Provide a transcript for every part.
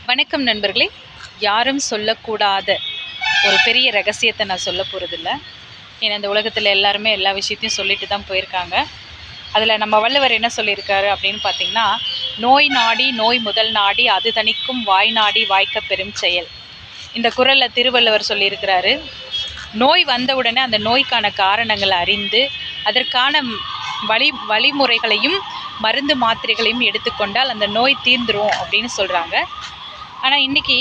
வணக்கம் நண்பர்களே. யாரும் சொல்லக்கூடாத ஒரு பெரிய ரகசியத்தை நான் சொல்ல போகிறதில்ல. ஏன்னா இந்த உலகத்தில் எல்லாருமே எல்லா விஷயத்தையும் சொல்லிட்டு தான் போயிருக்காங்க. அதில் நம்ம வள்ளுவர் என்ன சொல்லியிருக்காரு அப்படின்னு பார்த்திங்கன்னா, நோய் நாடி நோய் முதல் நாடி அது தணிக்கும் வாய் நாடி வாய்க்க பெரும் செயல். இந்த குறளில் திருவள்ளுவர் சொல்லியிருக்கிறாரு. நோய் வந்தவுடனே அந்த நோய்க்கான காரணங்களை அறிந்து அதற்கான வழிமுறைகளையும் மருந்து மாத்திரைகளையும் எடுத்துக்கொண்டால் அந்த நோய் தீர்ந்துரும் அப்படின்னு சொல்கிறாங்க. ஆனால் இன்றைக்கி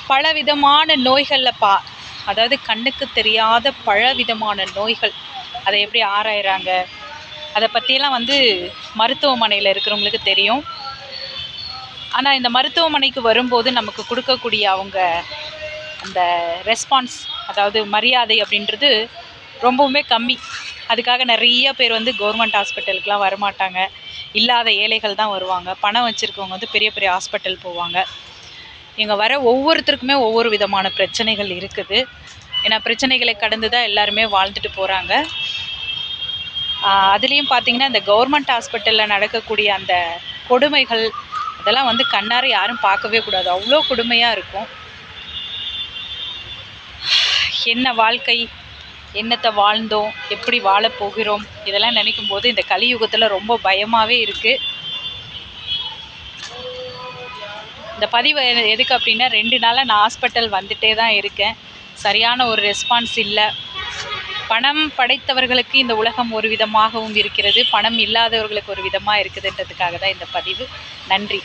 பலவிதமான நோய்களில் அதாவது கண்ணுக்கு தெரியாத பலவிதமான நோய்கள், அதை எப்படி ஆராயிறாங்க, அதை பற்றியெல்லாம் மருத்துவமனையில் இருக்கிறவங்களுக்கு தெரியும். ஆனால் இந்த மருத்துவமனைக்கு வரும்போது நமக்கு கொடுக்கக்கூடிய அவங்க அந்த ரெஸ்பான்ஸ், அதாவது மரியாதை அப்படின்றது ரொம்பவுமே கம்மி. அதுக்காக நிறைய பேர் கவர்மெண்ட் ஹாஸ்பிட்டலுக்கெலாம் வரமாட்டாங்க. இல்லாத ஏழைகள் தான் வருவாங்க. பணம் வச்சுருக்கவங்க பெரிய பெரிய ஹாஸ்பிட்டல் போவாங்க. இங்கே வர ஒவ்வொருத்தருக்குமே ஒவ்வொரு விதமான பிரச்சனைகள் இருக்குது. ஏன்னா பிரச்சனைகளை கடந்து தான் எல்லாருமே வாழ்ந்துட்டு போகிறாங்க. அதுலேயும் பார்த்திங்கன்னா இந்த கவர்மெண்ட் ஹாஸ்பிட்டலில் நடக்கக்கூடிய அந்த கொடுமைகள் அதெல்லாம் கண்ணார யாரும் பார்க்கவே கூடாது. அவ்வளோ கொடுமையாக இருக்கும். என்ன வாழ்க்கை, என்னத்தை வாழ்ந்தோம், எப்படி வாழப்போகிறோம், இதெல்லாம் நினைக்கும் போது இந்த கலியுகத்தில் ரொம்ப பயமாகவே இருக்குது. இந்த பதிவு எதுக்கு அப்படின்னா, 2 நாளாக நான் ஹாஸ்பிட்டல் வந்துட்டே தான் இருக்கேன். சரியான ஒரு ரெஸ்பான்ஸ் இல்லை. பணம் படைத்தவர்களுக்கு இந்த உலகம் ஒரு விதமாகவும் இருக்கிறது, பணம் இல்லாதவர்களுக்கு ஒரு விதமாக இருக்குதுன்றதுக்காக தான் இந்த பதிவு. நன்றி.